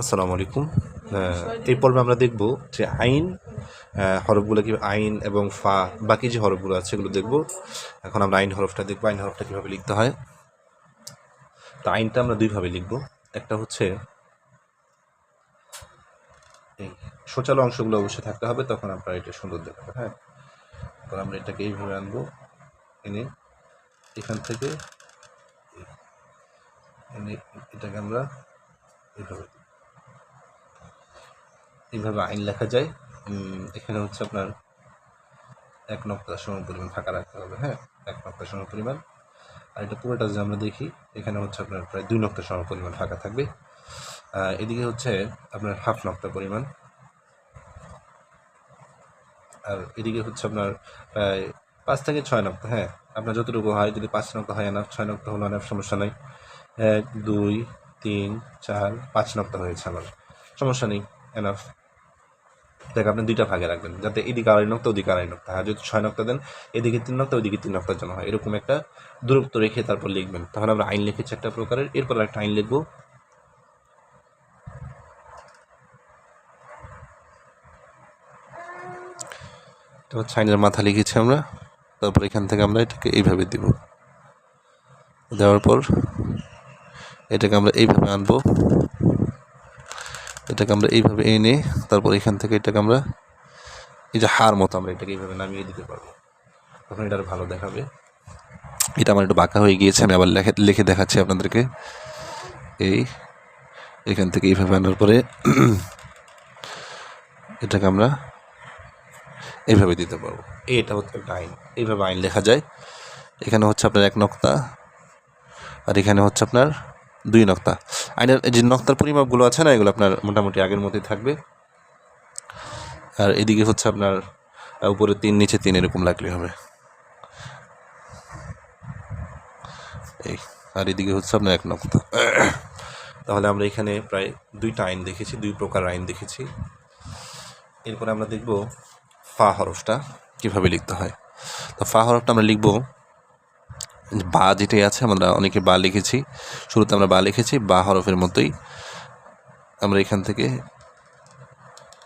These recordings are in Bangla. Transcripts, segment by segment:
আসসালামু আলাইকুম। এই পর্বে আমরা দেখব যে আইন হরফগুলো কি আইন এবং ফা বাকি যে হরফগুলো আছে সেগুলো দেখব। এখন আমরা আইন হরফটা দেখব, আইন হরফটা কীভাবে লিখতে হয়। তো আইনটা আমরা দুইভাবে লিখব। একটা হচ্ছে এই সোচালো অংশগুলো অবশ্যই থাকতে হবে, তখন আপনার এটা সুন্দর দেখাবে। হ্যাঁ, তখন আমরা এটাকে এইভাবে আনবো, এনে এখান থেকে এনে এটাকে আমরা এইভাবে আইন লেখা যায়। এখানে হচ্ছে আপনার 1 নক্তা সম পরিমাণ ফাঁকা রাখতে হবে। হ্যাঁ, 1 নক্তা সম পরিমাণ। আর এটা পুরোটা যদি আমরা দেখি, এখানে হচ্ছে আপনার প্রায় 2 নক্তা সম পরিমাণ ফাঁকা থাকবে। এদিকে হচ্ছে আপনার হাফ নক্তা পরিমাণ, আর এদিকে হচ্ছে আপনার প্রায় 5 থেকে 6 নক্তা। হ্যাঁ, আপনার যতটুকু হয়, যদি 5 নক্তা হয় এনাফ, 6 নক্তা হলো এনাফ, সমস্যা নেই। 1 2 3 4 5 নক্তা হয়েছে আমার, সমস্যা নেই, এনাফ। দেখ, আপনি 2টা ভাগে রাখবেন, যাতে এদিকে 2.5 নক্তা ওদিকে 2.5 নক্তা। আর যদি 6 নক্তা দেন, এদিকে 3 নক্তা ওইদিকে 3 নক্তার জন্য হয়, এরকম একটা দূরত্ব রেখে তারপর লিখবেন। তখন আমরা আইন লিখেছি একটা প্রকারের, এরপর একটা আইন লিখবো। এটা হচ্ছে আইনের মাথা লিখেছি আমরা। তারপর এখান থেকে আমরা এটাকে এইভাবে দিব, দেওয়ার পর এটাকে আমরা এইভাবে আনবো, এটাকে আমরা এইভাবে এনে তারপর এখান থেকে এটাকে আমরা এই যে হার মতো আমরা এটাকে এইভাবে নামিয়ে দিতে পারবো, তখন এটা ভালো দেখাবে। এটা আমার একটু বাঁকা হয়ে গিয়েছে, আমি আবার লিখে দেখাচ্ছি আপনাদেরকে। এখান থেকে এইভাবে আনার পরে এটাকে আমরা এইভাবে দিতে পারবো। এটা হচ্ছে একটা আইন, এইভাবে আইন লেখা যায়। এখানে হচ্ছে আপনার 1 নক্তা, আর এখানে হচ্ছে আপনার 2 নক্তা। আইনের যে নক্তার পরিমাপগুলো আছে না, এগুলো আপনার মোটামুটি আগের মতোই থাকবে। আর এদিকে হচ্ছে আপনার উপরে 3 নিচে 3 এরকম লাগলে হবে। এই আর এদিকে হচ্ছে আপনার 1 নক্তা। তাহলে আমরা এখানে প্রায় 2টা আইন দেখেছি, 2 প্রকার আইন দেখেছি। এরপরে আমরা দেখব ফা হরফটা কীভাবে লিখতে হয়। তো ফা হরফটা আমরা লিখব, বা যেটাই আছে, আমরা অনেকে বা লিখেছি, শুরুতে আমরা বা লিখেছি, বা হরফের মতোই আমরা এখান থেকে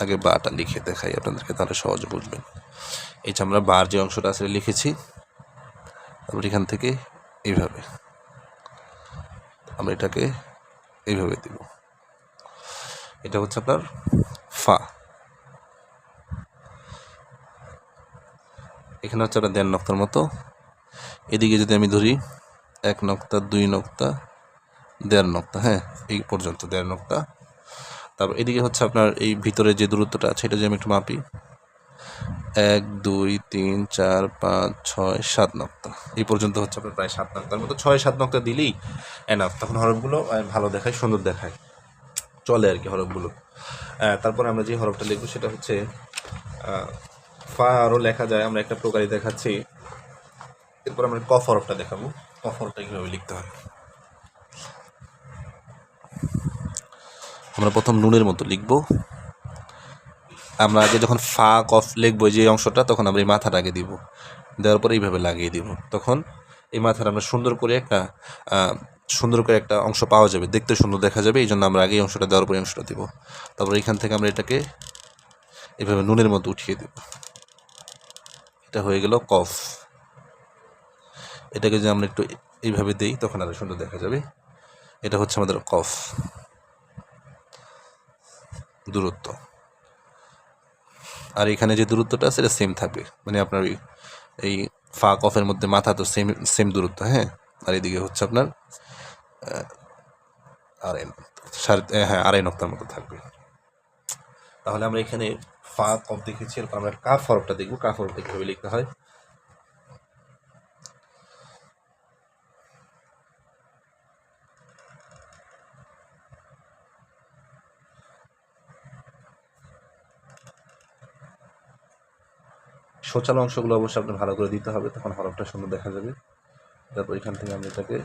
আগে বাটা লিখে দেখাই আপনাদেরকে, তাহলে সহজে বুঝবেন। এই যে আমরা বার যে অংশটা আছে লিখেছি, তারপর এখান থেকে এইভাবে আমরা এটাকে এইভাবে দিব। এটা হচ্ছে আপনার ফা। এখানে হচ্ছে আপনার 1.5 নক্তার মতো। এদিকে যদি আমি ধরি 1 নক্তা 2 নক্তা 1.5 নক্তা, হ্যাঁ, এই পর্যন্ত 1.5 নক্তা। তারপর এদিকে হচ্ছে আপনার এই ভিতরে যে দূরত্বটা আছে, এটা যদি আমি একটু মাপি, 1 2 3 4 5 6 7 নক্তা, এই পর্যন্ত হচ্ছে আপনার প্রায় 7 নক্তার মতো। 6-7 নক্তা দিলেই এনাফ, তখন হরফগুলো ভালো দেখায়, সুন্দর দেখায়, চলে আর কি হরফগুলো। তারপর আমরা যে হরফটা লিখবো সেটা হচ্ছে ফা। আরও লেখা যায়, আমরা একটা প্রকারই দেখাচ্ছি। এরপর আমরা কফ হরফটা দেখাবো, কফ হরফটা কীভাবে লিখতে হয়। আমরা প্রথম নুনের মতো লিখব। আমরা আগে যখন ফা কফ লিখবো যে অংশটা, তখন আমরা এই মাথাটা আগে দিব, দেওয়ার পরে এইভাবে লাগিয়ে দিব, তখন এই মাথাটা আমরা সুন্দর করে একটা অংশ পাওয়া যাবে, দেখতে সুন্দর দেখা যাবে। এই জন্য আমরা আগে এই অংশটা দেওয়ার পরে অংশটা দিব। তারপর এখান থেকে আমরা এটাকে এইভাবে নুনের মতো উঠিয়ে দেব। এটা হয়ে গেল কফ। এটাকে যদি আমরা একটু এইভাবে দিই, তখন আরও সুন্দর দেখা যাবে। এটা হচ্ছে আমাদের কফ দূরত্ব। আর এখানে যে দূরত্বটা আছে, এটা সেম থাকবে, মানে আপনার এই ফা কফের মধ্যে মাথা তো সেম দূরত্ব। হ্যাঁ, আর এদিকে হচ্ছে আপনার আড়াই নক্তার মতো থাকবে। তাহলে আমরা এখানে ফা কফ দেখেছি, এরপর আমরা কাফ হরফটা দেখবো, কাফ হরফটা কীভাবে লিখতে হয়। সোচালো অংশগুলো অবশ্যই আপনার ভালো করে দিতে হবে, তখন হরফটা সুন্দর দেখা যাবে। তারপর এখান থেকে আমরা এটাকে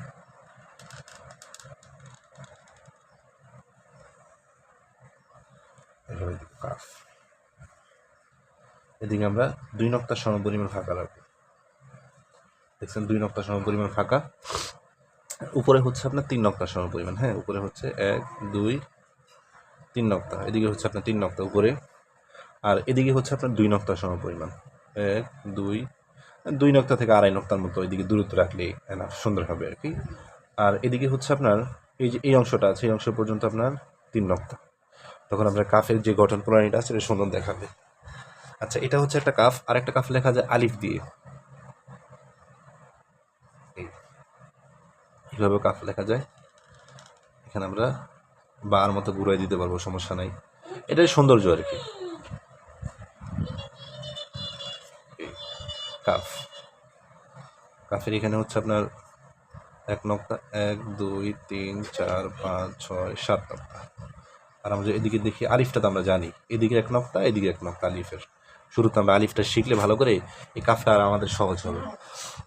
কাফ। এদিকে আমরা 2 নক্তার সম পরিমাণ ফাঁকা রাখবো, দেখছেন 2 নক্তার সম পরিমাণ ফাঁকা। উপরে হচ্ছে আপনার 3 নক্তার সম পরিমাণ। হ্যাঁ, উপরে হচ্ছে 1 2 3 নক্তা, এদিকে হচ্ছে আপনার 3 নক্তা উপরে, আর এদিকে হচ্ছে আপনার 2 নক্তা সম পরিমাণ, 1 2 নক্তা থেকে 2.5 নক্তার মতো এদিকে দূরত্ব রাখলে সুন্দর হবে আর কি। আর এদিকে হচ্ছে আপনার এই যে এই অংশটা আছে, এই অংশ পর্যন্ত আপনার 3 নক্তা, তখন আপনার কাফের যে গঠন প্রণালীটা আছে সেটা সুন্দর দেখাবে। আচ্ছা, এটা হচ্ছে একটা কাফ, আর একটা কাফ লেখা যায় আলিফ দিয়ে, এইভাবে কাফ লেখা যায়। এখানে আমরা বার মতো ঘুরাই দিতে পারবো, সমস্যা নাই, এটাই সৌন্দর্য আর কি। কাফ, কাফের এখানে হচ্ছে আপনার 1 নক্তা, 1 2 3 4 5 6 7 নক্তা। আর আমরা এদিকে দেখি আলিফটা তো আমরা জানি, এদিকে 1 নক্তা, এদিকে 1 নক্তা আলিফের। শুরুতে আমরা আলিফটা শিখলে ভালো করে এই কাফটা আর আমাদের সহজ হবে।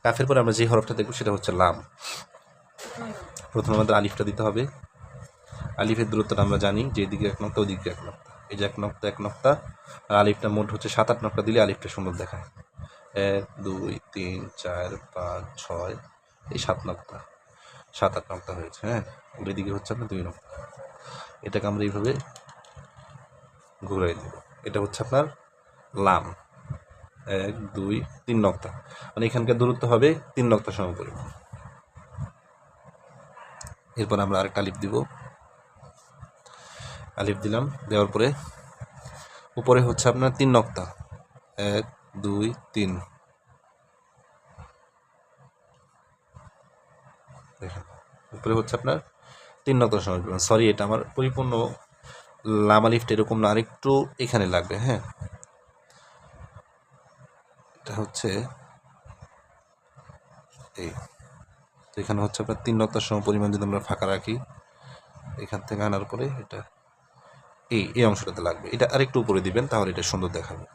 কাফের পরে আমরা যে হরফটা দেখবো সেটা হচ্ছে লাম। প্রথমে আমাদের আলিফটা দিতে হবে, আলিফের দূরত্বটা আমরা জানি যে এদিকে 1 নক্তা, ওদিকে 1 নক্তা, এই যে 1 নক্তা 1 নক্তা, আর আলিফটা মোট হচ্ছে 7-8 নক্তা দিলে আলিফটা সুন্দর দেখায়। 1 2 3 4 5 6, এই 7 নক্তা, 7-8 নক্তা হয়েছে। হ্যাঁ, ওর এদিকে হচ্ছে আপনার 2 নক্তা, এটাকে আমরা এইভাবে ঘুরাই দেব। এটা হচ্ছে আপনার লাম, 1 2 3 নক্তা, মানে এখানকার দূরত্ব হবে 3 নক্তা সম পরিমাণ। এরপর আমরা আরেকটা আলিফ দিব, আলিফ দিলাম, দেওয়ার পরে উপরে হচ্ছে আপনার 3 নক্তা, 1 2 3, দেখেন উপরে হচ্ছে আপনার 3 নক্তা সম পরিমাণ। সরি, এটা আমার পরিপূর্ণ লাম আলিফটা এরকম না, আরেকটু এখানে লাগবে। হ্যাঁ, এটা হচ্ছে এই, তো এখানে হচ্ছে আপনার 3 নক্তার সম পরিমাণ যদি আমরা ফাঁকা রাখি, এখান থেকে আনার পরে এটা এই অংশটাতে লাগবে, এটা আরেকটু উপরে দিবেন, তাহলে এটা সুন্দর দেখাবে।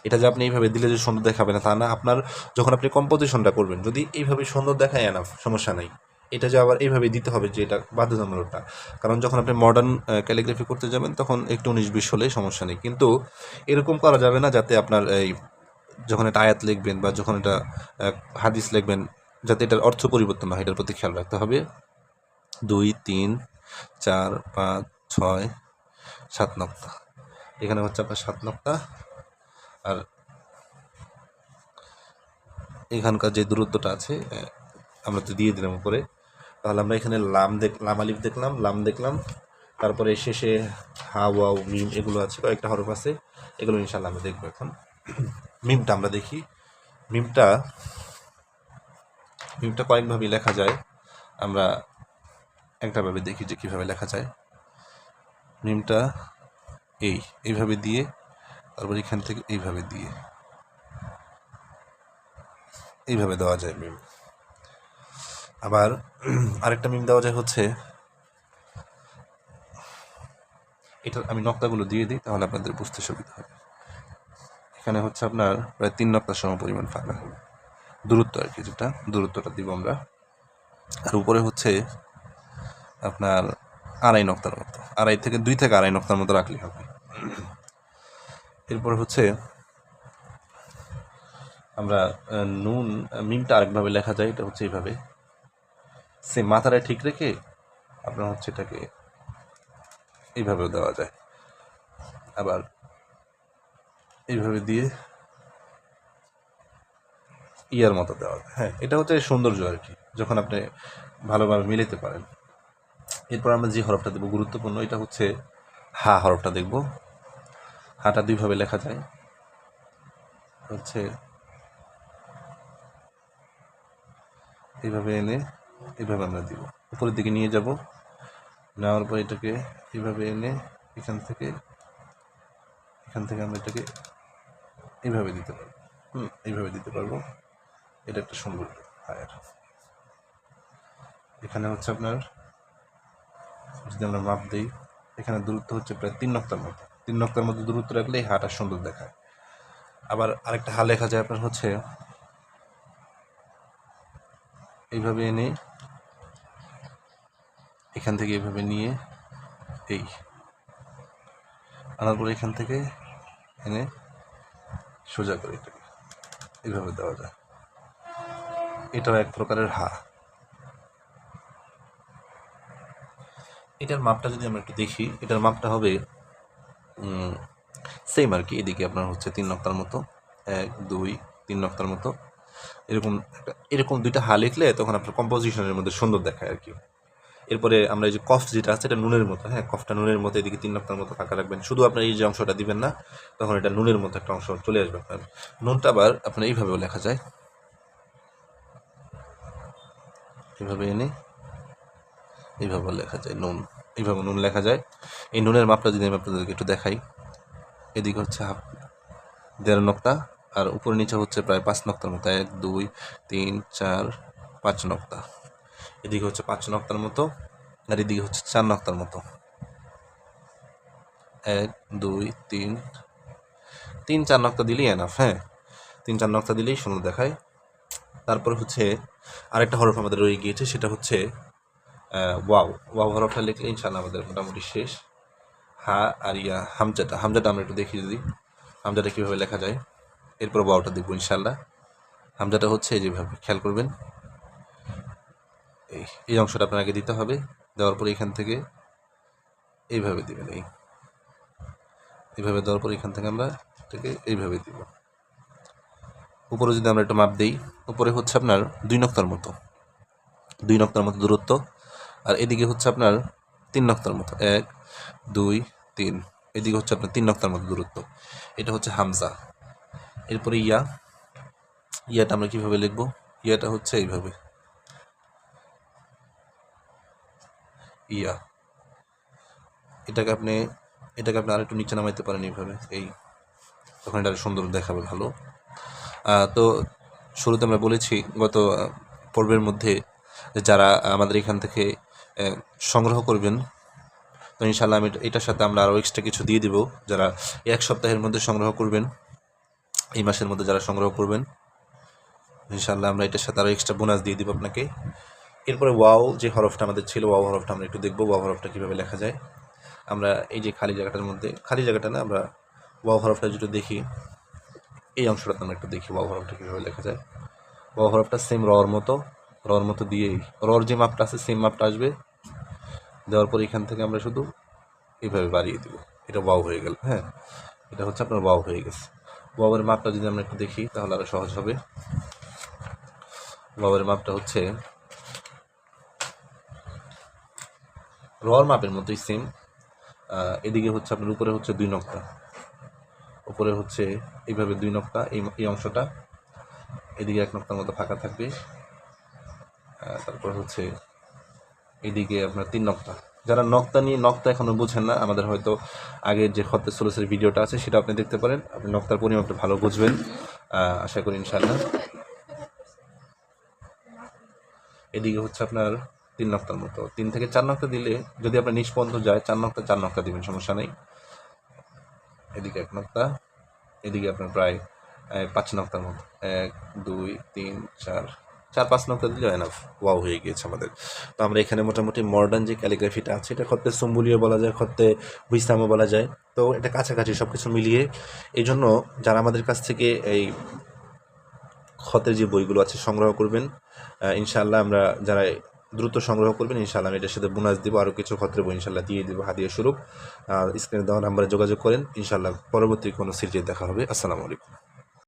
এটা যে আপনি এইভাবে দিলে যে সুন্দর দেখাবে না তা না, আপনার যখন আপনি কম্পোজিশনটা করবেন যদি এইভাবে সুন্দর দেখায় না, সমস্যা নাই। এটা যে আবার এইভাবে দিতে হবে যে এটা বাধ্যতামূলকটা, কারণ যখন আপনি মডার্ন ক্যালিগ্রাফি করতে যাবেন তখন একটু 19-20 হলে সমস্যা নেই, কিন্তু এরকম করা যাবে না যাতে আপনার এই যখন এটা আয়াত লিখবেন বা যখন এটা হাদিস লিখবেন যাতে এটার অর্থ পরিবর্তন হয়, এটার প্রতি খেয়াল রাখতে হবে। 2 3 4 5 6 7 নক্তা, এখানে হচ্ছে আপনার 7 নক্তা, আর এখানকার যে দূরত্বটা আছে আমরা তো দিয়ে দিলাম উপরে। তাহলে আমরা এখানে লাম আলিফ দেখলাম, লাম দেখলাম, তারপরে শেষে হা ওয়াও মিম এগুলো আছে, কয়েকটা হরফ আছে, এগুলো ইনশাল্লাহ আমরা দেখবো। এখন মিমটা আমরা দেখি, মিমটা কয়েকভাবেই লেখা যায়, আমরা একটাভাবে দেখি যে কীভাবে লেখা যায়। মিমটা এইভাবে দিয়ে, তারপর এখান থেকে এইভাবে দিয়ে, এইভাবে দেওয়া যায় মিম। আবার আরেকটা মিম দেওয়া যায় হচ্ছে, এটা আমি নক্তাগুলো দিয়ে দিই তাহলে আপনাদের বুঝতে সুবিধা হবে। এখানে হচ্ছে আপনার প্রায় 3 নক্তার সম পরিমাণ ফাঁকা দূরত্ব আর কি, যেটা দূরত্বটা দিব আমরা। আর উপরে হচ্ছে আপনার 2.5 নক্তার মতো, 2.5 থেকে 2.5 নক্তার মতো রাখলেই হবে। এরপর হচ্ছে আমরা নুন মিমটা আরেকভাবে লেখা যায়, এটা হচ্ছে এইভাবে, সে মাথাটা ঠিক রেখে আপনার হচ্ছে এটাকে এইভাবেও দেওয়া যায়, আবার এইভাবে দিয়ে ইয়ার মতো দেওয়া যায়। হ্যাঁ, এটা হচ্ছে সৌন্দর্য আর কি, যখন আপনি ভালোভাবে মিলাতে পারেন। এরপর আমরা যে হরফটা দেবো গুরুত্বপূর্ণ, এটা হচ্ছে হা হরফটা দেখব। হাটা 2ভাবে লেখা যায়, হচ্ছে এইভাবে এনে এইভাবে আমরা দিব, উপরের দিকে নিয়ে যাব, নেওয়ার পর এটাকে এইভাবে এনে এখান থেকে আমরা এটাকে এইভাবে দিতে পারবো। এইভাবে দিতে পারবো, এটা একটা সৌন্দর্য হায়ার। এখানে হচ্ছে আপনার যদি আমরা মাপ দিই, এখানে দূরত্ব হচ্ছে প্রায় 3 নক্তার মতো, 3 নক্তার মতো দূরত্ব রাখলে এই হাটা সুন্দর দেখায়। আবার আরেকটা হা লেখা যায় আপনার হচ্ছে এইভাবে এনে এখান থেকে এইভাবে নিয়ে এই আনার পরে এখান থেকে এনে সোজা করে এটাকে এইভাবে দেওয়া যায়, এটাও এক প্রকারের হা। এটার মাপটা যদি আমরা একটু দেখি, এটার মাপটা হবে সেম আর কি। এদিকে আপনার হচ্ছে 3 নক্তার মতো, 1 2 3 নক্তার মতো, এরকম দুইটা হা লিখলে তখন আপনার কম্পোজিশনের মধ্যে সুন্দর দেখায় আর কি। এরপরে আমরা এই যে কফ যেটা আছে এটা নুনের মতো, হ্যাঁ কফটা নুনের মতো, এদিকে 3 নক্তার মতো ফাঁকা রাখবেন। শুধু আপনার এই যে অংশটা দিবেন না, তখন এটা নুনের মতো একটা অংশ চলে আসবে আপনার। নুনটা আবার আপনার এইভাবেও লেখা যায়, এইভাবে এনে এইভাবে লেখা যায় নুন, এইভাবে নুন লেখা যায়। এই নুনের মাপটা যদি আমি আপনাদেরকে একটু দেখাই, এদিকে হচ্ছে 1.5 নক্তা, আর উপরে নিচে হচ্ছে প্রায় 5 নক্তার মতো, 1 2 3 4 5 নক্তা। এদিকে হচ্ছে 5 নক্তার মতো, আর এদিকে হচ্ছে 4 নক্তার মতো, 1 2 3 3 4 নক্তা দিলেই এনাফ। হ্যাঁ 3 4 নক্তা দিলেই সুন্দর দেখায়। তারপর হচ্ছে আরেকটা হরফ আমাদের রয়ে গিয়েছে, সেটা হচ্ছে ওয়াও। ওয়াও হরফটা লিখলে ইনশাআল্লাহ আমাদের মোটামুটি শেষ। হা আর হামজাটা আমরা একটু দেখি যদি হামজাটা কীভাবে লেখা যায়, এরপর ওয়াওটা দেখবো ইনশাআল্লাহ। হামজাটা হচ্ছে যেভাবে খেয়াল করবেন, এই অংশটা আপনাকে দিতে হবে, দেওয়ার পরে এখান থেকে এইভাবে দিবেন, এইভাবে দেওয়ার পরে এখান থেকে আমরা এটাকে এইভাবে দিব। উপরে যদি আমরা একটা মাপ দিই, উপরে হচ্ছে আপনার 2 নক্তার মতো, 2 নক্তার মতো দূরত্ব, আর এদিকে হচ্ছে আপনার 3 নক্তার মতো, 1 2 3, এদিকে হচ্ছে আপনার 3 নক্তার মতো দূরত্ব। এটা হচ্ছে হামজা। এরপরে ইয়াটা আমরা কিভাবে লিখবো, ইয়াটা হচ্ছে এইভাবে, ইয়া। এটাকে আপনি আরেকটু নিচে নামাইতে পারেন এইভাবে, তখন এটা সুন্দর দেখাবে ভালো। তো শুরুতে আমরা বলেছি গত পর্বের মধ্যে যারা আমাদের এখান থেকে সংগ্রহ করবেন, তো ইনশাআল্লাহ আমি এটার সাথে আমরা আরও এক্সট্রা কিছু দিয়ে দিব। যারা 1 সপ্তাহের মধ্যে সংগ্রহ করবেন, এই মাসের মধ্যে যারা সংগ্রহ করবেন, ইনশাআল্লাহ আমরা এটার সাথে আরও এক্সট্রা বোনাস দিয়ে দিব আপনাকে। এরপরে ওয়াও যে হরফটা আমাদের ছিল, ওয়াও হরফটা আমরা একটু দেখবো, ওয়াও হরফটা কীভাবে লেখা যায়। আমরা এই যে খালি জায়গাটা না, আমরা ওয়াও হরফটা যেটা দেখি, এই অংশটাতে আমরা একটু দেখি ওয়াও হরফটা কীভাবে লেখা যায়। ওয়াও হরফটা সেম রর মতো দিয়েই, রর যে মাপটা আছে সেম মাপটা আসবে, দেওয়ার পর এখান থেকে আমরা শুধু এইভাবে বাড়িয়ে দিব, এটা ওয়াও হয়ে গেল। হ্যাঁ এটা হচ্ছে আপনার ওয়াও হয়ে গেছে। ওয়াওয়ের মাপটা যদি আমরা একটু দেখি তাহলে আরও সহজ হবে। ওয়াওয়ের মাপটা হচ্ছে রর মাপের মতোই সেম। এদিকে হচ্ছে আপনার উপরে হচ্ছে 2 নক্তা, উপরে হচ্ছে এইভাবে 2 নক্তা, এই অংশটা, এদিকে 1 নক্তার মতো ফাঁকা থাকবে। তারপর হচ্ছে এদিকে আপনার 3 নক্তা। যারা নক্তা এখনও বুঝেন না, আমাদের হয়তো আগের যে খত্তে সুলুসের ভিডিওটা আছে সেটা আপনি দেখতে পারেন, আপনি নক্তার পরিমাপটা ভালো বুঝবেন আশা করি ইনশাআল্লাহ। এদিকে হচ্ছে আপনার 3 নক্তার মতো, 3 থেকে 4 নক্তা দিলে যদি আপনার নিচ পর্যন্ত যায় 4 নক্তা দিবেন, সমস্যা নেই। এদিকে 1 নক্তা, এদিকে আপনার প্রায় 5 নক্তার মতো, 1 2 3 4 5 নক্তা দিলে এনাফ, ওয়াও হয়ে গিয়েছে আমাদের। তো আমরা এখানে মোটামুটি মডার্ন যে ক্যালিগ্রাফিটা আছে, এটা খত্তে সুম্বুলিও বলা যায়, খত্তে হুইসামও বলা যায়, তো এটা কাছাকাছি সব কিছু মিলিয়ে। এই জন্য যারা আমাদের কাছ থেকে এই খতের যে বইগুলো আছে সংগ্রহ করবেন, ইনশাআল্লাহ আমরা যারা দ্রুত সংগ্রহ করবেন ইনশাআল্লাহ আমি এটার সাথে বোনাস দিব, আরও কিছু খতের বই ইনশাআল্লাহ দিয়ে দিব হাদিয়া স্বরূপ। স্ক্রিনে দেওয়া নাম্বারে যোগাযোগ করেন, ইনশাআল্লাহ পরবর্তী কোনো সিরিজে দেখা হবে। আসসালামু আলাইকুম।